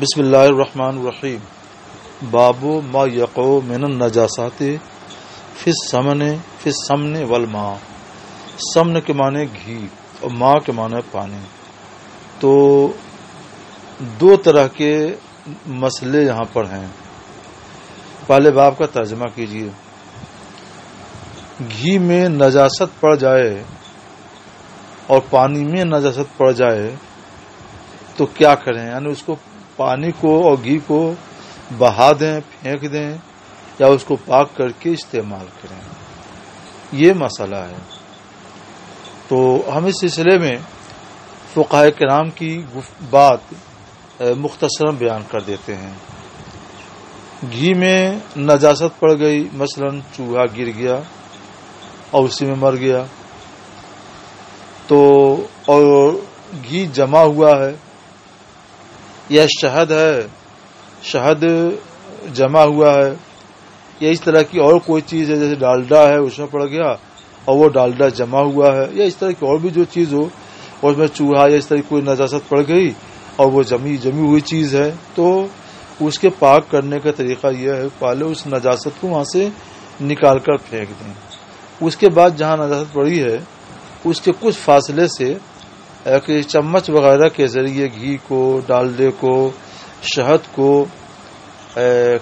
بسم اللہ الرحمن الرحیم. باب ما یقع من النجاسات فی السمن والماء. سمن کے معنی گھی اور ماء کے معنی پانی. تو دو طرح کے مسئلے یہاں پر ہیں. پہلے باب کا ترجمہ کیجیے. گھی میں نجاست پڑ جائے اور پانی میں نجاست پڑ جائے تو کیا کریں؟ یعنی اس کو پانی کو اور گھی کو بہا دیں، پھینک دیں، یا اس کو پاک کر کے استعمال کریں. یہ مسئلہ ہے. تو ہم اس سلسلے میں فقہاء کرام کی بات مختصراً بیان کر دیتے ہیں. گھی میں نجاست پڑ گئی، مثلا چوہا گر گیا اور اسی میں مر گیا، تو اور گھی جمع ہوا ہے یا شہد ہے، شہد جمع ہوا ہے، یا اس طرح کی اور کوئی چیز ہے جیسے ڈالڈا ہے اس میں پڑ گیا اور وہ ڈالڈا جمع ہوا ہے، یا اس طرح کی اور بھی جو چیز ہو اور اس میں چوہا یا اس طرح کی کوئی نجاست پڑ گئی اور وہ جمی ہوئی چیز ہے، تو اس کے پاک کرنے کا طریقہ یہ ہے پہلے اس نجاست کو وہاں سے نکال کر پھینک دیں. اس کے بعد جہاں نجاست پڑی ہے اس کے کچھ فاصلے سے ایک چمچ وغیرہ کے ذریعے گھی کو، ڈالڈے کو، شہد کو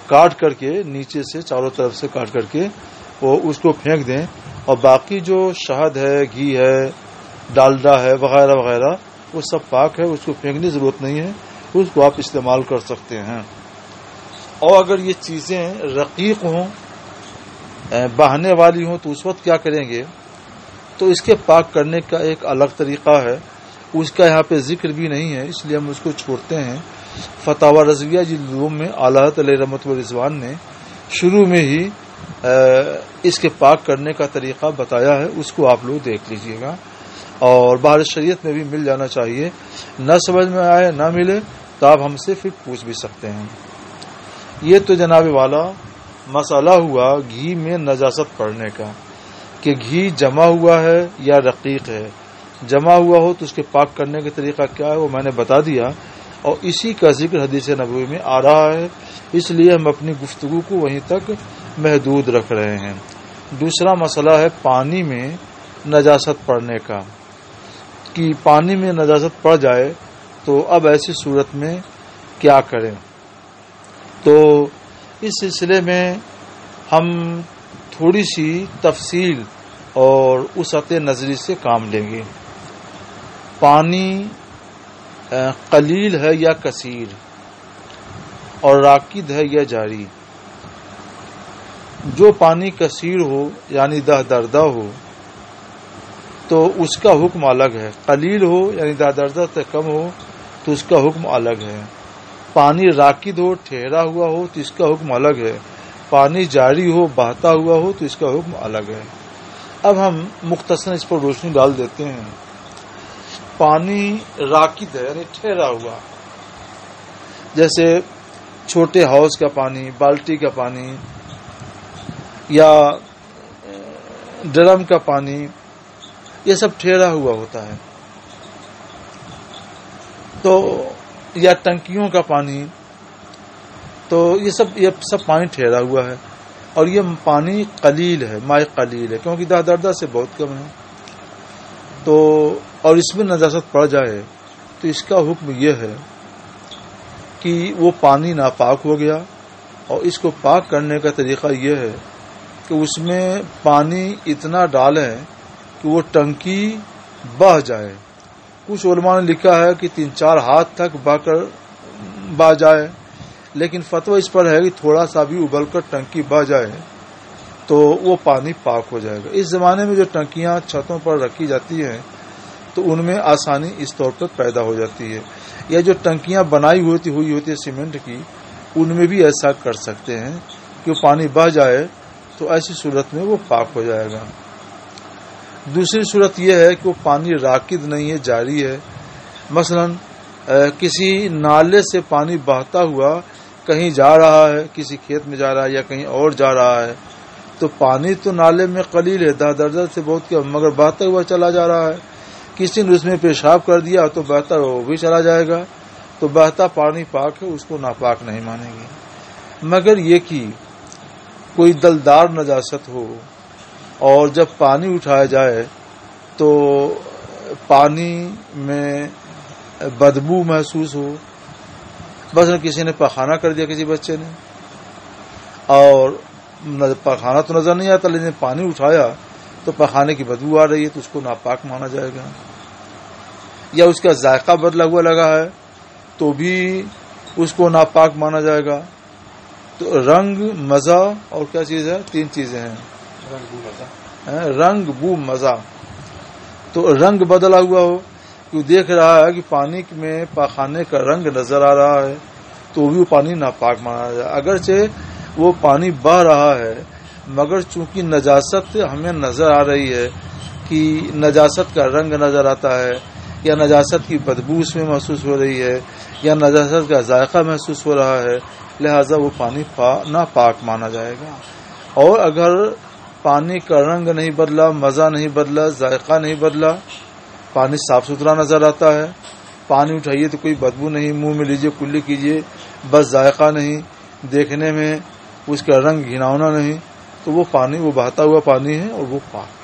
کاٹ کر کے نیچے سے چاروں طرف سے کاٹ کر کے وہ اس کو پھینک دیں، اور باقی جو شہد ہے، گھی ہے، ڈالڈا ہے وغیرہ وغیرہ وہ سب پاک ہے، اس کو پھینکنے کی ضرورت نہیں ہے، اس کو آپ استعمال کر سکتے ہیں. اور اگر یہ چیزیں رقیق ہوں، بہنے والی ہوں، تو اس وقت کیا کریں گے؟ تو اس کے پاک کرنے کا ایک الگ طریقہ ہے، اس کا یہاں پہ ذکر بھی نہیں ہے، اس لیے ہم اس کو چھوڑتے ہیں. فتاوی رضویہ جلد 2 میں اعلیٰ حضرت علیہ رحمۃ و رضوان نے شروع میں ہی اس کے پاک کرنے کا طریقہ بتایا ہے، اس کو آپ لوگ دیکھ لیجئے گا. اور باہر شریعت میں بھی مل جانا چاہیے، نہ سمجھ میں آئے نہ ملے تو آپ ہم سے پھر پوچھ بھی سکتے ہیں. یہ تو جناب والا مسئلہ ہوا گھی میں نجاست پڑنے کا، کہ گھی جمع ہوا ہے یا رقیق ہے. جمع ہوا ہو تو اس کے پاک کرنے کا طریقہ کیا ہے وہ میں نے بتا دیا، اور اسی کا ذکر حدیث نبوی میں آ رہا ہے، اس لیے ہم اپنی گفتگو کو وہیں تک محدود رکھ رہے ہیں. دوسرا مسئلہ ہے پانی میں نجاست پڑنے کا، کہ پانی میں نجاست پڑ جائے تو اب ایسی صورت میں کیا کریں. تو اس سلسلے میں ہم تھوڑی سی تفصیل اور وسعت نظری سے کام لیں گے. پانی قلیل ہے یا کثیر، اور راکد ہے یا جاری. جو پانی کثیر ہو یعنی دردہ ہو تو اس کا حکم الگ ہے، قلیل ہو یعنی دردہ سے کم ہو تو اس کا حکم الگ ہے. پانی راکد ہو، ٹھہرا ہوا ہو تو اس کا حکم الگ ہے. پانی جاری ہو، بہتا ہوا ہو تو اس کا حکم الگ ہے. اب ہم مختصر اس پر روشنی ڈال دیتے ہیں. پانی راکد ہے یعنی ٹھہرا ہوا، جیسے چھوٹے ہاؤس کا پانی، بالٹی کا پانی یا ڈرم کا پانی، یہ سب ٹھہرا ہوا ہوتا ہے. تو یا ٹنکیوں کا پانی، تو یہ سب پانی ٹھہرا ہوا ہے، اور یہ پانی قلیل ہے، ماء قلیل ہے، کیونکہ دردہ سے بہت کم ہے. تو اور اس میں نجاست پڑ جائے تو اس کا حکم یہ ہے کہ وہ پانی ناپاک ہو گیا، اور اس کو پاک کرنے کا طریقہ یہ ہے کہ اس میں پانی اتنا ڈالیں کہ وہ ٹنکی بہہ جائے. کچھ علماء نے لکھا ہے کہ 3-4 ہاتھ تک بہہ جائے، لیکن فتویٰ اس پر ہے کہ تھوڑا سا بھی ابل کر ٹنکی بہہ جائے تو وہ پانی پاک ہو جائے گا. اس زمانے میں جو ٹنکیاں چھتوں پر رکھی جاتی ہیں تو ان میں آسانی اس طور پر پیدا ہو جاتی ہے، یا جو ٹنکیاں بنائی ہوئی ہوتی ہے سیمنٹ کی، ان میں بھی ایسا کر سکتے ہیں کہ پانی بہہ جائے تو ایسی صورت میں وہ پاک ہو جائے گا. دوسری صورت یہ ہے کہ وہ پانی راکد نہیں ہے، جاری ہے. مثلا کسی نالے سے پانی بہتا ہوا کہیں جا رہا ہے، کسی کھیت میں جا رہا ہے یا کہیں اور جا رہا ہے، تو پانی تو نالے میں قلیل ہے، دردہ سے بہت کم، مگر بہتا ہوا چلا جا رہا ہے. کسی نے اس میں پیشاب کر دیا تو بہتر وہ بھی چلا جائے گا. تو بہتا پانی پاک ہے، اس کو ناپاک نہیں مانیں گے، مگر یہ کہ کوئی دلدار نجاست ہو اور جب پانی اٹھایا جائے تو پانی میں بدبو محسوس ہو، بس کسی نے پخانہ کر دیا کسی بچے نے، اور پخانہ تو نظر نہیں آتا لیکن پانی اٹھایا تو پخانے کی بدبو آ رہی ہے، تو اس کو ناپاک مانا جائے گا، یا اس کا ذائقہ بدلا ہوا لگا ہے تو بھی اس کو ناپاک مانا جائے گا۔ تو رنگ، مزہ اور کیا چیز ہے؟ 3 چیزیں ہیں، رنگ، بو، مزہ۔ تو رنگ بدلا ہوا ہو، تو دیکھ رہا ہے کہ پانی میں پاخانے کا رنگ نظر آ رہا ہے تو بھی وہ پانی ناپاک مانا جائے، اگرچہ وہ پانی بہہ رہا ہے مگر چونکہ نجاست ہمیں نظر آ رہی ہے کہ نجاست کا رنگ نظر آتا ہے، یا نجاست کی بدبو اس میں محسوس ہو رہی ہے، یا نجاست کا ذائقہ محسوس ہو رہا ہے، لہذا وہ پانی ناپاک مانا جائے گا۔ اور اگر پانی کا رنگ نہیں بدلا، مزہ نہیں بدلا، ذائقہ نہیں بدلا، پانی صاف ستھرا نظر آتا ہے، پانی اٹھائیے تو کوئی بدبو نہیں، منہ میں لیجیے کلی کیجیے بس ذائقہ نہیں، دیکھنے میں اس کا رنگ گھناؤنا نہیں، تو وہ پانی، وہ بہتا ہوا پانی ہے اور وہ پاک۔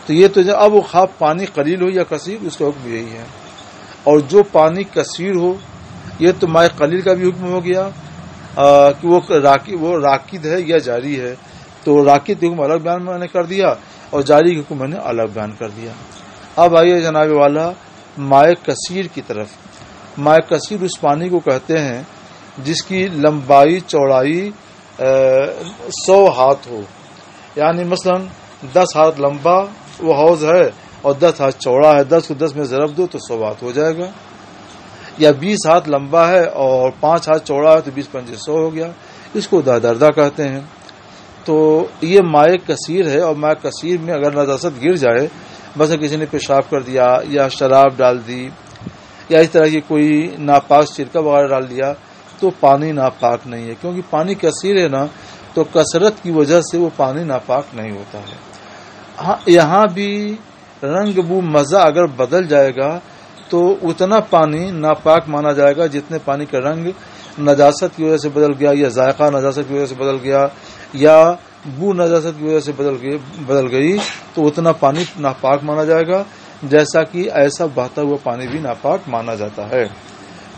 تو یہ تو اب وہ خواب پانی قلیل ہو یا کثیر، اس کا حکم یہی ہے۔ اور جو پانی کثیر ہو، یہ تو مائع قلیل کا بھی حکم ہو گیا کہ وہ راکد ہے یا جاری ہے، تو راکد حکم الگ بیان میں نے کر دیا اور جاری حکم میں نے الگ بیان کر دیا۔ اب آئیے جناب والا مائع کثیر کی طرف۔ مائع کثیر اس پانی کو کہتے ہیں جس کی لمبائی چوڑائی 100 ہاتھ ہو، یعنی مثلا 10 ہاتھ لمبا وہ حوض ہے اور 10 ہاتھ چوڑا ہے، 10 کو 10 میں ضرب دو تو 100 ہاتھ ہو جائے گا، یا 20 ہاتھ لمبا ہے اور 5 ہاتھ چوڑا ہے تو 20 پنجے 100 ہو گیا، اس کو دردہ کہتے ہیں۔ تو یہ مائع کثیر ہے، اور مائع کثیر میں اگر نجاست گر جائے، مثلا کسی نے پیشاب کر دیا یا شراب ڈال دی یا اس طرح کی کوئی ناپاک سرکہ وغیرہ ڈال دیا تو پانی ناپاک نہیں ہے، کیونکہ پانی کثیر ہے نا، تو کثرت کی وجہ سے وہ پانی ناپاک نہیں ہوتا ہے۔ ہاں، یہاں بھی رنگ، بو، مزہ اگر بدل جائے گا تو اتنا پانی ناپاک مانا جائے گا جتنے پانی کا رنگ نجاست کی وجہ سے بدل گیا، یا ذائقہ نجاست کی وجہ سے بدل گیا، یا بو نجاست کی وجہ سے بدل گئی، تو اتنا پانی ناپاک مانا جائے گا، جیسا کہ ایسا بہتا ہوا پانی بھی ناپاک مانا جاتا ہے۔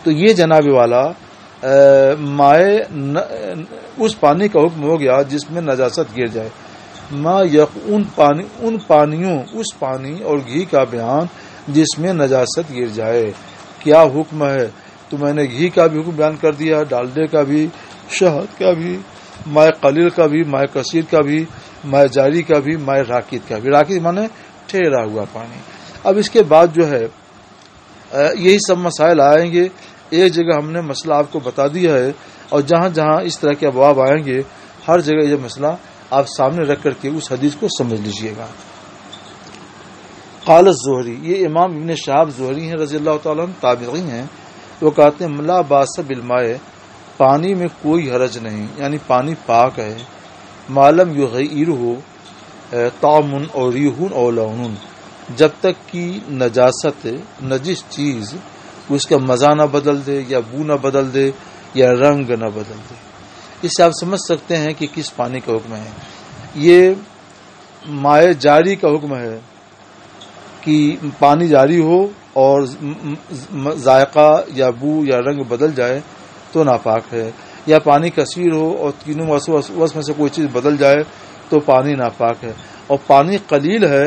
تو یہ جناب والا مائع اس پانی کا حکم ہو گیا جس میں نجاست گر جائے۔ ان پانیوں، اس پانی اور گھی کا بیان جس میں نجاست گر جائے، کیا حکم ہے؟ تو میں نے گھی کا بھی حکم بیان کر دیا، ڈالڈے کا بھی، شہد کا بھی، مائع قلیل کا بھی، مائع کثیر کا بھی، مائع جاری کا بھی، مائع راکد کا بھی۔ راکد مانے ٹھہرا ہوا پانی۔ اب اس کے بعد جو ہے یہی سب مسائل آئیں گے، ایک جگہ ہم نے مسئلہ آپ کو بتا دیا ہے، اور جہاں جہاں اس طرح کے ابواب آئیں گے ہر جگہ یہ مسئلہ آپ سامنے رکھ کر کے اس حدیث کو سمجھ لیجئے گا۔ قال الزہری، یہ امام ابن شہاب زہری ہیں رضی اللہ تعالیٰ عنہ، تابعی ہیں، وہ کہتے ہیں لا باس بالماء، پانی میں کوئی حرج نہیں، یعنی پانی پاک ہے، معلوم یغیرہ طعم اور ریح اور لون، جب تک کہ نجاست، نجس چیز اس کا مزہ نہ بدل دے، یا بو نہ بدل دے، یا رنگ نہ بدل دے۔ اس سے آپ سمجھ سکتے ہیں کہ کس پانی کا حکم ہے۔ یہ مائع جاری کا حکم ہے کہ پانی جاری ہو اور ذائقہ یا بو یا رنگ بدل جائے تو ناپاک ہے، یا پانی کثیر ہو اور تینوں وصف میں سے کوئی چیز بدل جائے تو پانی ناپاک ہے، اور پانی قلیل ہے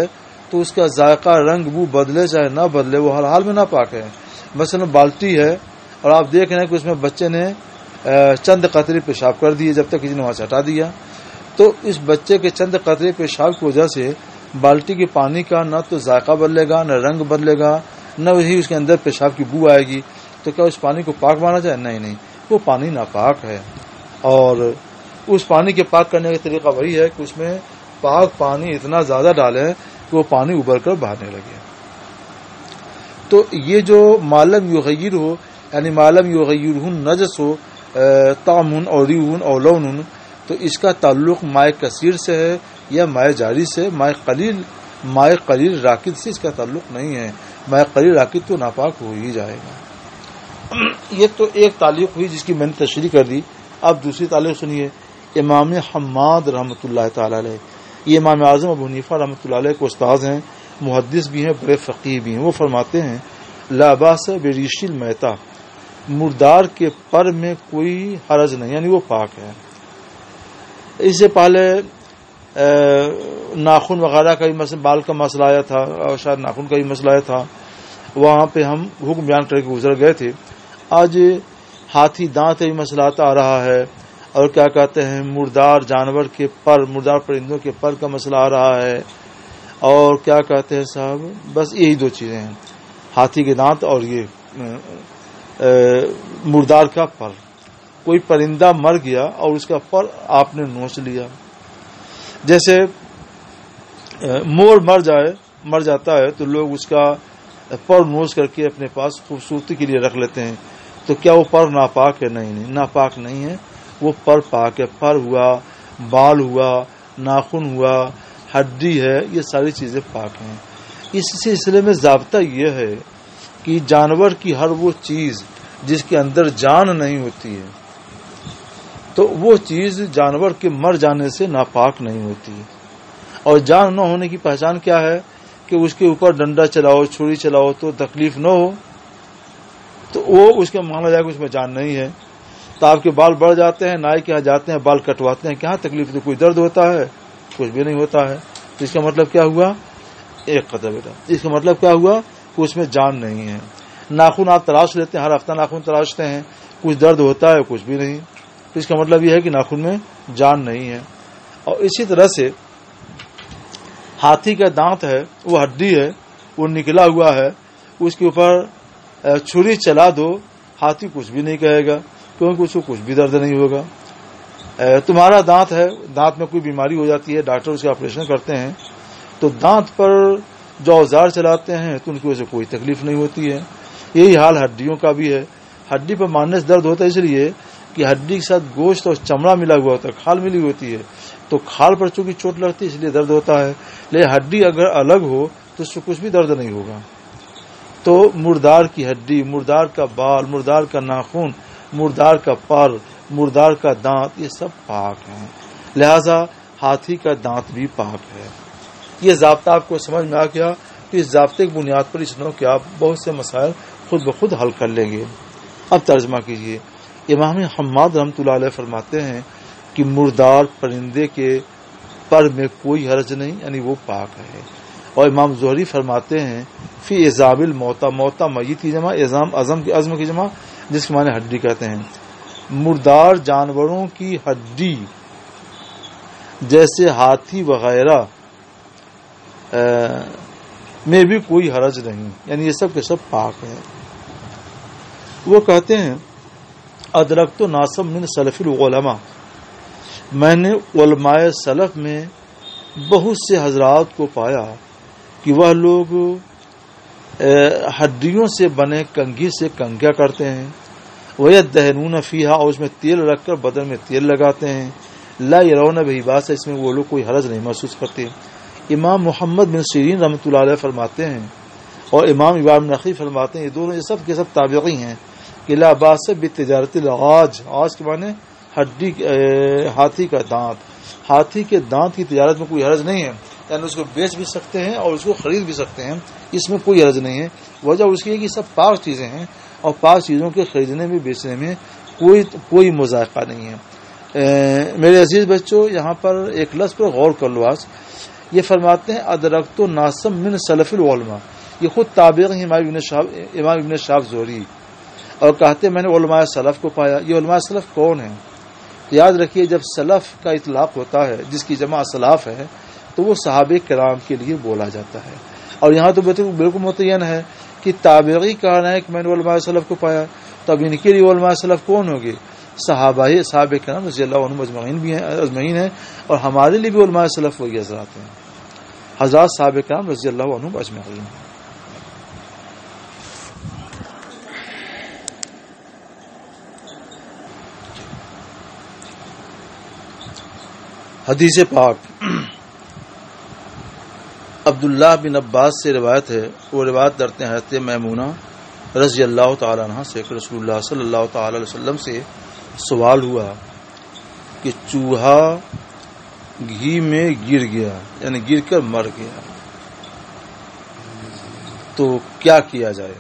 تو اس کا ذائقہ، رنگ، بو بدلے چاہے نہ بدلے وہ ہر حال میں ناپاک ہے۔ مثلا بالٹی ہے اور آپ دیکھ رہے ہیں کہ اس میں بچے نے چند قطرے پیشاب کر دیے جب تک کسی نے وہاں سے ہٹا دیا، تو اس بچے کے چند قطرے پیشاب کی وجہ سے بالٹی کے پانی کا نہ تو ذائقہ بدلے گا، نہ رنگ بدلے گا، نہ وہی اس کے اندر پیشاب کی بو آئے گی، تو کیا اس پانی کو پاک مانا جائے؟ نہیں، وہ پانی ناپاک ہے۔ اور اس پانی کے پاک کرنے کا طریقہ وہی ہے کہ اس میں پاک پانی اتنا زیادہ ڈالیں کہ وہ پانی ابل کر بہنے لگے۔ تو یہ جو معلوم یغیر ہو، یعنی معلوم یغیر نجس ہو، طعم اور ریح اور لون، تو اس کا تعلق مائع کثیر سے ہے یا مائع جاری سے؟ مائع قلیل راکد سے اس کا تعلق نہیں ہے، مائع قلیل راکد تو ناپاک ہو ہی جائے گا۔ یہ تو ایک تعلیق ہوئی جس کی میں نے تشریح کر دی. اب دوسری تعلیق سنیے. امام حماد رحمۃ اللہ تعالی علیہ، یہ امام اعظم ابو حنیفہ رحمۃ اللہ علیہ کو استاد ہیں، محدث بھی ہیں، بڑے فقیہ بھی ہیں. وہ فرماتے ہیں لا باس بریش المیتہ، مردار کے پر میں کوئی حرج نہیں، یعنی وہ پاک ہے. اس سے پہلے ناخن وغیرہ کا بھی مسئلہ، بال کا مسئلہ آیا تھا اور شاید ناخن کا بھی مسئلہ آیا تھا، وہاں پہ ہم حکم بیان کر کے گزر گئے تھے. آج ہاتھی دانت کا بھی مسئلہ آ رہا ہے، اور کیا کہتے ہیں مردار جانور کے پر، مردار پرندوں کے پر کا مسئلہ آ رہا ہے، اور کیا کہتے ہیں صاحب، بس یہی دو چیزیں ہیں، ہاتھی کے دانت اور یہ مردار کا پر. کوئی پرندہ مر گیا اور اس کا پر آپ نے نوچ لیا. جیسے مور مر جاتا ہے تو لوگ اس کا پر نوچ کر کے اپنے پاس خوبصورتی کے لیے رکھ لیتے ہیں، تو کیا وہ پر ناپاک ہے؟ نہیں، ناپاک نہیں ہے، وہ پر پاک ہے. پر ہوا، بال ہوا، ناخن ہوا، ہڈی ہے، یہ ساری چیزیں پاک ہیں. اس سلسلے میں ضابطہ یہ ہے کہ جانور کی ہر وہ چیز جس کے اندر جان نہیں ہوتی ہے تو وہ چیز جانور کے مر جانے سے ناپاک نہیں ہوتی. اور جان نہ ہونے کی پہچان کیا ہے؟ کہ اس کے اوپر ڈنڈا چلاؤ، چھری چلاؤ تو تکلیف نہ ہو، تو وہ اس کے مانا جائے کہ اس میں جان نہیں ہے. تو آپ کے بال بڑھ جاتے ہیں، نائی کے یہاں جاتے ہیں، بال کٹواتے ہیں، کہاں تکلیف؟ تو کوئی درد ہوتا ہے؟ کچھ بھی نہیں ہوتا ہے. تو اس کا مطلب کیا ہوا؟ ایک قدر بیٹا، اس کا مطلب کیا ہوا کہ اس میں جان نہیں ہے. ناخن آپ تراش لیتے ہیں، ہر ہفتہ ناخن تراشتے ہیں، کچھ درد ہوتا ہے؟ کچھ بھی نہیں. تو اس کا مطلب یہ ہے کہ ناخن میں جان نہیں ہے. اور اسی طرح سے ہاتھی کا دانت ہے، وہ ہڈی ہے، وہ نکلا ہوا ہے، اس کے اوپر چھری چلا دو، ہاتھی کچھ بھی نہیں کہے گا، کیونکہ اس کو کچھ بھی درد نہیں ہوگا. تمہارا دانت ہے، دانت میں کوئی بیماری ہو جاتی ہے، ڈاکٹر اس کا آپریشن کرتے ہیں، تو دانت پر جو اوزار چلاتے ہیں تو ان کی وجہ سے کوئی تکلیف نہیں ہوتی ہے. یہی حال ہڈیوں کا بھی ہے. ہڈی پر مارنے سے درد ہوتا ہے اس لیے کہ ہڈی کے ساتھ گوشت اور چمڑا ملا ہوا ہوتا ہے، کھال ملی ہوتی ہے، تو کھال پر چونکہ چوٹ لگتی ہے اس لیے درد ہوتا ہے. لیکن ہڈی اگر الگ ہو تو اس سے کچھ بھی درد نہیں ہوگا. تو مردار کی ہڈی، مردار کا بال، مردار کا ناخن، مردار کا پر، مردار کا دانت، یہ سب پاک ہیں. لہذا ہاتھی کا دانت بھی پاک ہے. یہ ضابطہ آپ کو سمجھ میں آ گیا کہ اس ضابطے کی بنیاد پر اس نوع کے آپ بہت سے مسائل خود بخود حل کر لیں گے. اب ترجمہ کیجیے. امام حماد رحمۃ اللہ علیہ فرماتے ہیں کہ مردار پرندے کے پر میں کوئی حرج نہیں، یعنی وہ پاک ہے. اور امام زہری فرماتے ہیں فی عظام الموتى، موتى میت کی جمع، عظم کی جمع، جس کے معنی ہڈی کہتے ہیں. مردار جانوروں کی ہڈی جیسے ہاتھی وغیرہ میں بھی کوئی حرج نہیں، یعنی یہ سب کے سب پاک ہے. وہ کہتے ہیں ادرکت ناسم من سلف العلماء، میں نے علماء سلف میں بہت سے حضرات کو پایا کہ وہ لوگ ہڈیوں سے بنے کنگھی سے کنگھیا کرتے ہیں. وَيَدَّهِنُونَ فِيهَا، اور اس میں تیل رکھ کر بدن میں تیل لگاتے ہیں. لا يرون بِهِ بَأْسًا، اس میں وہ لوگ کوئی حرج نہیں محسوس کرتے. امام محمد بن سیرین رحمۃ اللہ علیہ فرماتے ہیں اور امام ابن نخی فرماتے ہیں، یہ دونوں یہ سب کے سب تابعی ہیں کہ لا باس بتجارت العاج، عاج کے معنی ہڈی، ہاتھی کا دانت، ہاتھی کے دانت کی تجارت میں کوئی حرج نہیں ہے، یعنی اس کو بیچ بھی سکتے ہیں اور اس کو خرید بھی سکتے ہیں، اس میں کوئی حرج نہیں ہے. وجہ اس کی ہے کہ سب پاک چیزیں ہیں اور پاک چیزوں کے خریدنے میں بیچنے میں کوئی مذائقہ نہیں ہے. میرے عزیز بچوں، یہاں پر ایک لفظ پر غور کر لو. آج یہ فرماتے ہیں ادرکت ناسم من سلف العلماء، یہ خود تابعی ہیں امام ابن شہاب زہری، اور کہتے ہیں میں نے علماء سلف کو پایا. یہ علماء سلف کون ہیں؟ یاد رکھیے جب سلف کا اطلاق ہوتا ہے جس کی جمع سلاف ہے تو وہ صحابہ کرام کے لیے بولا جاتا ہے. اور یہاں تو بالکل متعین ہے کہ تابعی کہہ رہے ہیں کہ میں نے علماء سلف کو پایا، تو اب ان کے لیے علماء سلف کون ہوگے؟ صحابہ کرام رضی اللہ عنہم اجمعین ہیں، اور ہمارے لیے بھی علماء سلف وہی حضرات ہیں، حضرات صحابہ کرام رضی اللہ عنہم اجمعین. حدیث پاک عبداللہ بن عباس سے روایت ہے، وہ روایت کرتے ہیں حضرت میمونہ رضی اللہ تعالی عنہ سے کہ رسول اللہ صلی اللہ تعالی علیہ وسلم سے سوال ہوا کہ چوہا گھی میں گر گیا، یعنی گر کر مر گیا، تو کیا کیا جائے؟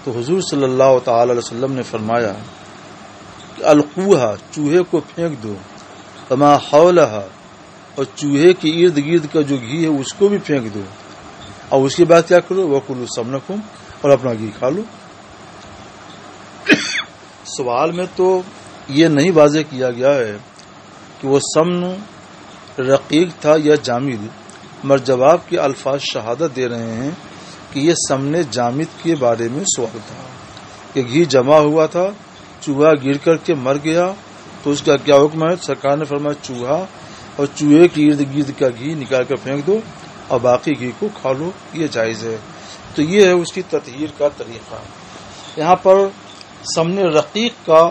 تو حضور صلی اللہ تعالی علیہ وسلم نے فرمایا کہ القوہا، چوہے کو پھینک دو، وما حولہا، اور چوہے کے ارد گرد کا جو گھی ہے اس کو بھی پھینک دو، اور اس کے بعد کیا کرو؟ وَكُلُوا سَمْنَكُمْ، اور اپنا گھی کھا لو۔ سوال میں تو یہ نہیں واضح کیا گیا ہے کہ وہ سمن رقیق تھا یا جامد، مگر جواب کے الفاظ شہادت دے رہے ہیں کہ یہ سمن جامد کے بارے میں سوال تھا کہ گھی جمع ہوا تھا، چوہا گر کر کے مر گیا، تو اس کا کیا حکم ہے؟ سرکار نے فرمایا چوہا اور چوہے کے ارد گرد کا گھی نکال کر پھینک دو اور باقی گھی کو کھا لو، یہ جائز ہے۔ تو یہ ہے اس کی تطہیر کا طریقہ۔ یہاں پر سمن رقیق کا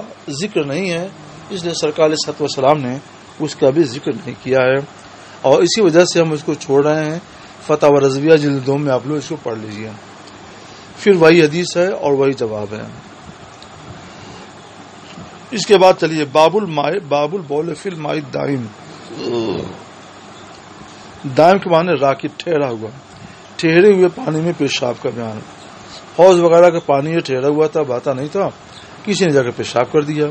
ذکر نہیں ہے، اس لیے سرکار علیہ الصلوۃ والسلام نے اس کا بھی ذکر نہیں کیا ہے، اور اسی وجہ سے ہم اس کو چھوڑ رہے ہیں۔ فتح و رضویہ جلد 2 میں آپ لوگ اس کو پڑھ لیجیے، پھر وہی حدیث ہے اور وہی جواب ہے۔ اس کے بعد چلیے باب البول فی الماء الدائم۔ دائم کے معنی راکد، ٹھہرا ہوا، ٹھہرے ہوئے پانی میں پیشاب کا بیان۔ حوض وغیرہ کا پانی یہ ٹھہرا ہوا تھا، بہتا نہیں تھا، کسی نے جا کے پیشاب کر دیا،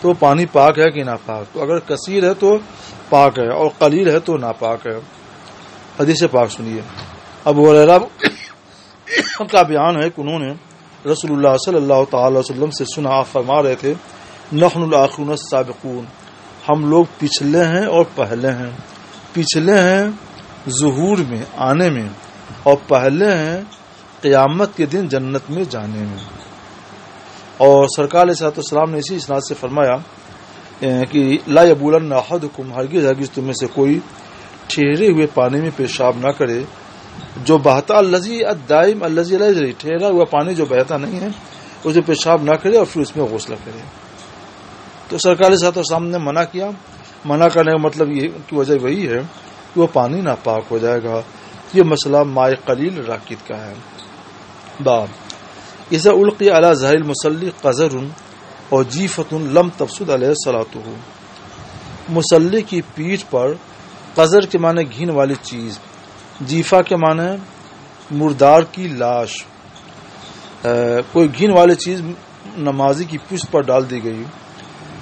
تو پانی پاک ہے کہ ناپاک؟ تو اگر کثیر ہے تو پاک ہے، اور قلیل ہے تو ناپاک ہے۔ حدیث پاک سنیے۔ ابو ہریرہ کا بیان ہے کہ انہوں نے رسول اللہ صلی اللہ تعالی علیہ وسلم سے سنا، آپ فرما رہے تھے نحن الاخرون السابقون، ہم لوگ پچھلے ہیں اور پہلے ہیں۔ پچھلے ہیں ظہور میں، آنے میں، اور پہلے ہیں قیامت کے دن جنت میں جانے میں۔ اور سرکار علیہ السلام نے اسی اسناد سے فرمایا کہ لا یبولن احدکم، ہرگز ہرگز تم میں سے کوئی ٹھہرے ہوئے پانی میں پیشاب نہ کرے، جو بہتا الذی الدائم الذی لا یجری، ٹھہرا ہوا پانی جو بہتا نہیں ہے اسے پیشاب نہ کرے اور پھر اس میں غسل کرے۔ تو سرکار علیہ السلام نے منع کیا۔ منع کرنے کا مطلب یہ کی وجہ وہی ہے کہ وہ پانی ناپاک ہو جائے گا۔ یہ مسئلہ ماء قلیل راکد کا ہے۔ باب اذا القی علی ظاہر المصلی قذر اور جیفۃ لم تفسد علیہ صلاتہ، مصلی کی پیٹھ پر قذر کے معنی گھین والی چیز، جیفہ کے معنی مردار کی لاش، کوئی گھین والی چیز نمازی کی پشت پر ڈال دی گئی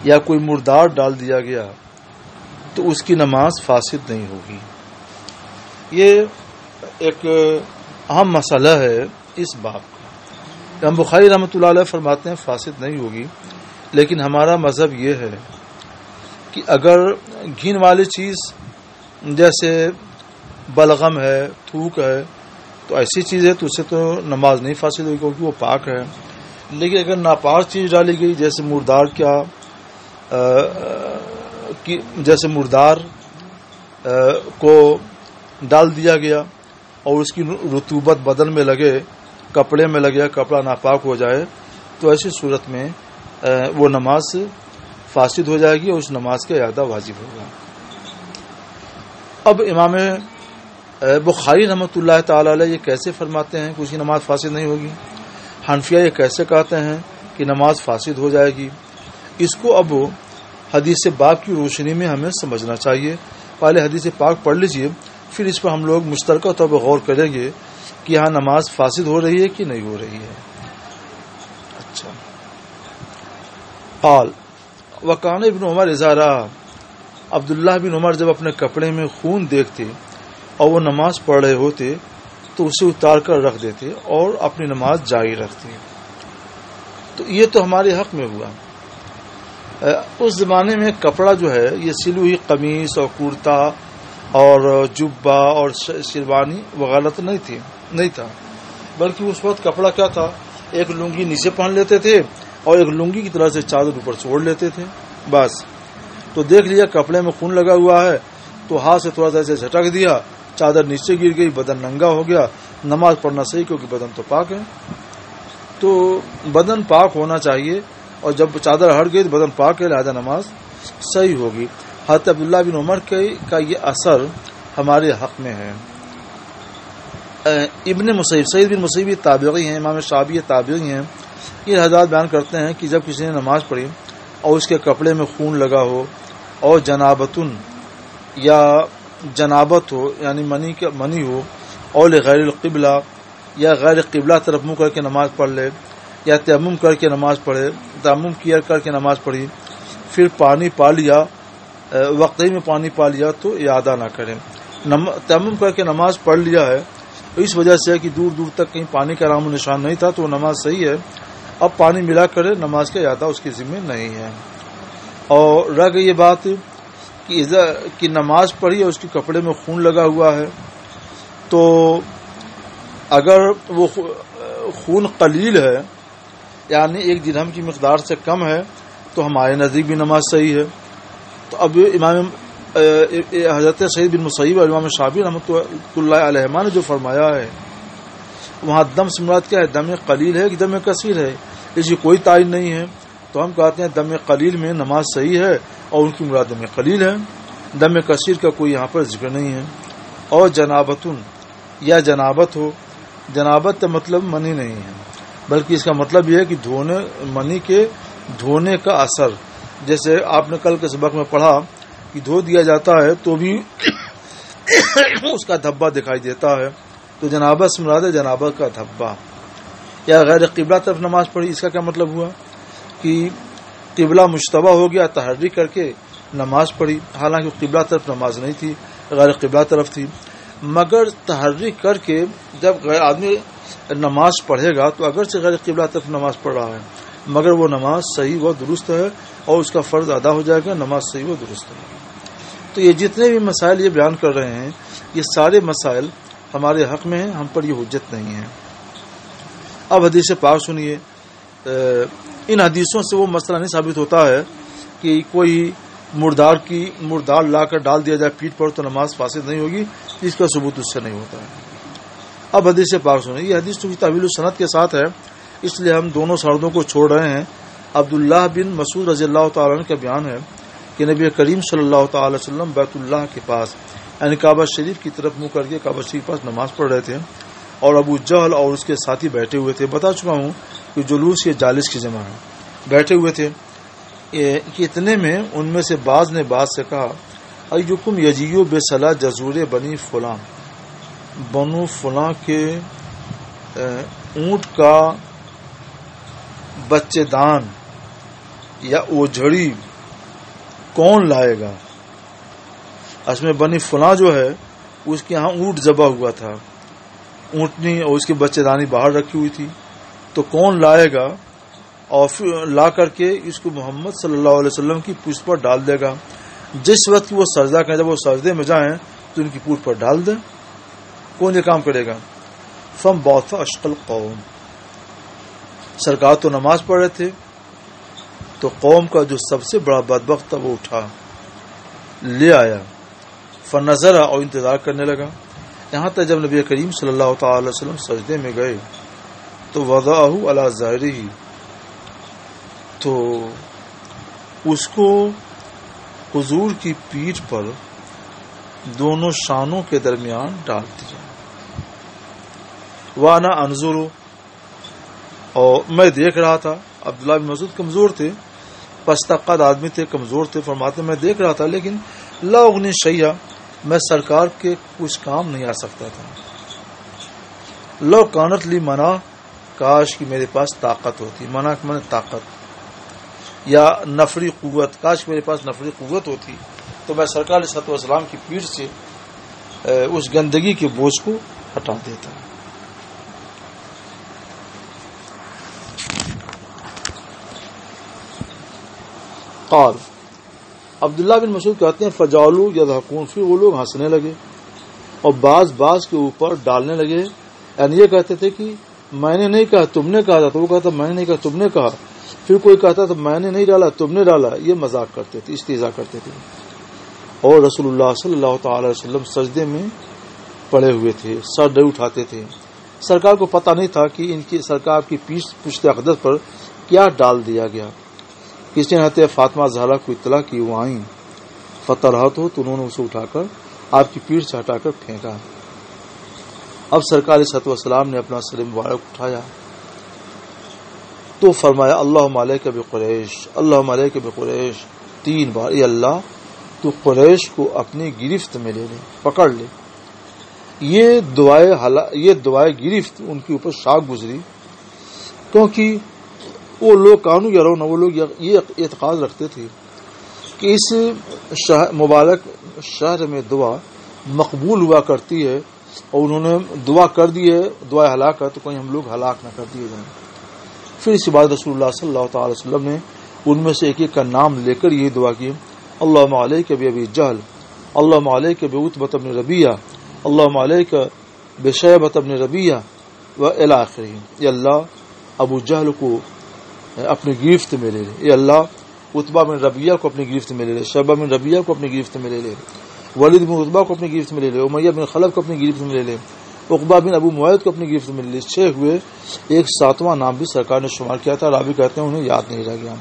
یا کوئی مردار ڈال دیا گیا تو اس کی نماز فاسد نہیں ہوگی۔ یہ ایک اہم مسئلہ ہے اس باب کا۔ ہم بخاری رحمۃ اللہ علیہ فرماتے ہیں فاسد نہیں ہوگی، لیکن ہمارا مذہب یہ ہے کہ اگر گھین والی چیز جیسے بلغم ہے، تھوک ہے، تو ایسی چیز ہے تو اس سے تو نماز نہیں فاسد ہوگی کیونکہ وہ پاک ہے۔ لیکن اگر ناپاک چیز ڈالی گئی جیسے مردار جیسے مردار کو ڈال دیا گیا اور اس کی رطوبت بدن میں لگے، کپڑے میں لگے، کپڑا ناپاک ہو جائے، تو ایسی صورت میں وہ نماز فاسد ہو جائے گی اور اس نماز کا اعادہ واجب ہوگا۔ اب امام بخاری رحمۃ اللہ تعالی علیہ یہ کیسے فرماتے ہیں کہ اس کی نماز فاسد نہیں ہوگی؟ حنفیہ یہ کیسے کہتے ہیں کہ نماز فاسد ہو جائے گی؟ اس کو اب حدیث پاک کی روشنی میں ہمیں سمجھنا چاہیے۔ پہلے حدیث پاک پڑھ لیجئے، پھر اس پر ہم لوگ مشترکہ طور پر غور کریں گے کہ یہاں نماز فاسد ہو رہی ہے کہ نہیں ہو رہی ہے۔ اچھا، قال وکان ابن عمر اذا رأى، عبداللہ بن عمر جب اپنے کپڑے میں خون دیکھتے اور وہ نماز پڑھ رہے ہوتے تو اسے اتار کر رکھ دیتے اور اپنی نماز جاری رکھتے۔ تو یہ تو ہمارے حق میں ہوا۔ اس زمانے میں کپڑا جو ہے یہ سلی ہوئی قمیص اور کرتا اور جبہ اور شیروانی وغیرہ تو نہیں تھا، بلکہ اس وقت کپڑا کیا تھا، ایک لنگی نیچے پہن لیتے تھے اور ایک لنگی کی طرح سے چادر اوپر چھوڑ لیتے تھے بس۔ تو دیکھ لیا کپڑے میں خون لگا ہوا ہے تو ہاتھ سے تھوڑا سا ایسے جھٹک دیا، چادر نیچے گر گئی، بدن ننگا ہو گیا، نماز پڑھنا صحیح کیونکہ بدن تو پاک ہے۔ تو بدن پاک ہونا چاہیے، اور جب چادر ہٹ گئی تو بدن پاک ہے، لہذا نماز صحیح ہوگی۔ حضرت عبداللہ بن عمر کا یہ اثر ہمارے حق میں ہے۔ ابن مسیب سعید بن مسیب تابعی ہیں، امام شعبی تابعی ہیں، یہ حضرات بیان کرتے ہیں کہ جب کسی نے نماز پڑھی اور اس کے کپڑے میں خون لگا ہو اور جنابتن یا جنابت ہو یعنی منی ہو اور غیر القبلہ یا غیر قبلہ طرف منہ کر کے نماز پڑھ لے یا تیمم کر کے نماز پڑھے، تیمم کر کے نماز پڑھی، پھر پانی پا لیا، وقت میں پانی پا لیا تو اعادہ نہ کریں۔ تیمم کر کے نماز پڑھ لیا ہے اس وجہ سے کہ دور دور تک کہیں پانی کا نام و نشان نہیں تھا تو نماز صحیح ہے، اب پانی ملا کرے، نماز کا اعادہ اس کی ذمہ نہیں ہے۔ اور رہ گئی یہ بات کہ نماز پڑھی اور اس کے کپڑے میں خون لگا ہوا ہے، تو اگر وہ خون قلیل ہے یعنی 1 درہم کی مقدار سے کم ہے تو ہمارے نزدیک بھی نماز صحیح ہے۔ تو اب امام حضرت سعید بن مسیب اور امام شعبی رحمۃ اللہ علیہ نے جو فرمایا ہے وہاں دم سے مراد کیا ہے، دم قلیل ہے کہ دم کثیر ہے، اس کی کوئی تعین نہیں ہے، تو ہم کہتے ہیں دم قلیل میں نماز صحیح ہے اور ان کی مراد دم قلیل ہے، دم کثیر کا کوئی یہاں پر ذکر نہیں ہے۔ اور جنابتن یا جنابت ہو، جنابت کا مطلب منی نہیں ہے بلکہ اس کا مطلب یہ ہے کہ منی کے دھونے کا اثر، جیسے آپ نے کل کے سبق میں پڑھا کہ دھو دیا جاتا ہے تو بھی اس کا دھبا دکھائی دیتا ہے، تو جنابت سے مراد ہے جنابت کا دھبا۔ یا غیر قبلہ طرف نماز پڑھی، اس کا کیا مطلب ہوا کہ قبلہ مشتبہ ہو گیا، تحریک کر کے نماز پڑھی، حالانکہ قبلہ طرف نماز نہیں تھی، غیر قبلہ طرف تھی، مگر تحریک کر کے جب غیر آدمی نماز پڑھے گا تو اگرچہ غیر قبلہ طرف نماز پڑھ رہا ہے مگر وہ نماز صحیح و درست ہے اور اس کا فرض ادا ہو جائے گا، نماز صحیح و درست ہے۔ تو یہ جتنے بھی مسائل یہ بیان کر رہے ہیں یہ سارے مسائل ہمارے حق میں ہیں، ہم پر یہ حجت نہیں ہے۔ اب حدیث پاک سنیے، ان حدیثوں سے وہ مسئلہ نہیں ثابت ہوتا ہے کہ کوئی مردار لا کر ڈال دیا جائے پیٹھ پر تو نماز فاسد نہیں ہوگی، اس کا ثبوت اس سے نہیں ہوتا ہے۔ اب حدیث پاک سنیے، یہ حدیث چونکہ طویل السند کے ساتھ ہے اس لیے ہم دونوں سندوں کو چھوڑ رہے ہیں۔ عبداللہ بن مسعود رضی اللہ تعالیٰ عنہ کا بیان ہے کہ نبی کریم صلی اللہ تعالی وسلم بیت اللہ کے پاس یعنی کعبہ شریف کی طرف منہ کر کے کعبہ شریف کے پاس نماز پڑھ رہے تھے اور ابو جہل اور اس کے ساتھی بیٹھے ہوئے تھے۔ بتا چکا ہوں کہ جلوس یہ جالس کی جمع ہے، بیٹھے ہوئے تھے کہ اتنے میں ان میں سے بعض نے بعض سے کہا ایکم یجیو بے صلاح جزور بنی فلاں، بنو فلاں کے اونٹ کا بچے دان یا اوجھڑی کون لائے گا؟ اس میں بنی فلاں جو ہے اس کے ہاں اونٹ ذبح ہوا تھا، اونٹنی اور اس کی بچے دانی باہر رکھی ہوئی تھی، تو کون لائے گا اور پھر لا کر کے اس کو محمد صلی اللہ علیہ وسلم کی پوچھ پر ڈال دے گا، جس وقت کی وہ سجدہ کریں، جب وہ سجدے میں جائیں تو ان کی پوچھ پر ڈال دیں، کون یہ کام کرے گا؟ فم بوث اشقل قوم، سرکار تو نماز پڑھ رہے تھے تو قوم کا جو سب سے بڑا بدبخت تھا وہ اٹھا لے آیا، فنظر اور انتظار کرنے لگا، یہاں تک جب نبی کریم صلی اللہ تعالی وسلم سجدے میں گئے تو وضعہ علی ظاہرہ، تو اس کو حضور کی پیٹھ پر دونوں شانوں کے درمیان ڈال دیا، وانا انظر، اور میں دیکھ رہا تھا۔ عبداللہ بن مسعود کمزور تھے، پستقد آدمی تھے، کمزور تھے، فرماتے میں دیکھ رہا تھا لیکن لا اغنی شیئا، میں سرکار کے کچھ کام نہیں آ سکتا تھا۔ لو کانت لی منع، کاش کہ میرے پاس طاقت ہوتی، منع کہ میں طاقت یا نفری قوت، کاش میرے پاس نفری قوت ہوتی تو میں سرکار علیہ الصلوۃ والسلام کی پیٹھ سے اس گندگی کے بوجھ کو ہٹا دیتا۔ قال عبداللہ بن مسعود کہتے ہیں فجعلوا یضحکون، پھر وہ لوگ ہنسنے لگے اور بعض کے اوپر ڈالنے لگے، یعنی یہ کہتے تھے کہ میں نے نہیں کہا تم نے کہا تھا، تو وہ کہتا میں نے نہیں کہا تم نے کہا، پھر کوئی کہتا تھا میں نے نہیں ڈالا تم نے ڈالا، یہ مذاق کرتے تھے، استہزاء کرتے تھے۔ اور رسول اللہ صلی اللہ تعالی وسلم سجدے میں پڑے ہوئے تھے، سر نہیں اٹھاتے تھے، سرکار کو پتہ نہیں تھا کہ ان کی سرکار کی پشت اقدس پر کیا ڈال دیا گیا۔ کسی نے حضرت فاطمہ زہرا کو اطلاع کی، وہ آئیں، فطرحت ہو تو انہوں نے اسے اٹھا کر آپ کی پیٹھ سے ہٹا کر پھینکا، اب سرکار علیہ الصلوۃ والسلام نے اپنا سر مبارک اٹھایا تو فرمایا اللہم علیک بقریش، اللہم علیک بقریش 3 بار، اے اللہ تو قریش کو اپنی گرفت میں لے لے، پکڑ لے۔ یہ دعائے گرفت ان کے اوپر شاک گزری، کیونکہ وہ لوگ کانو یرون، وہ لوگ یہ اعتقاد رکھتے تھے کہ اس مبارک شہر میں دعا مقبول ہوا کرتی ہے، اور انہوں نے دعا کر دی ہے، دعا ہلاکت، تو کہیں ہم لوگ ہلاک نہ کر دیے جائیں۔ پھر اس کے بعد رسول اللہ صلی اللہ تعالی وسلم نے ان میں سے ایک ایک کا نام لے کر یہ دعا کی، اللہم علیک بابی جہل، اللہم علیک بعتبۃ بن ربیعہ، اللہم علیک بشیبۃ بن ربیعہ والی آخرہ۔ یا اللہ ابو جہل کو اپنی گرفت میں لے لے، یا اللہ عتبہ بن ربیعہ کو اپنی گرفت میں لے لے، شیبہ بن ربیعہ کو اپنی گرفت میں لے لے، ولید بن عتبہ کو اپنی گرفت میں لے لے، امیہ بن خلف کو اپنی گرفت میں لے لے، عقبہ بن ابو معیط کو اپنی گرفت میں لے لے۔ 6 ہوئے، ایک 7واں نام بھی سرکار نے شمار کیا تھا، راوی کہتے ہیں انہیں یاد نہیں رہ گیا۔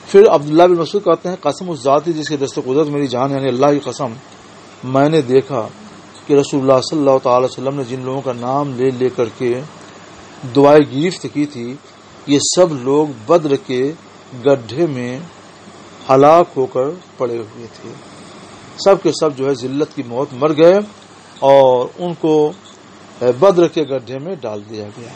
پھر عبداللہ بن مسعود کہتے ہیں قسم اس ذات جس کے دست قدرت میری جان، یعنی اللہ کی قسم، میں نے دیکھا کہ رسول اللہ صلی اللہ تعالی وسلم نے جن لوگوں کا نام لے لے کر کے دعائے گرفت کی تھی، یہ سب لوگ بدر کے گڈھے میں ہلاک ہو کر پڑے ہوئے تھے، سب کے سب جو ہے ذلت کی موت مر گئے اور ان کو بدر کے گڈھے میں ڈال دیا گیا۔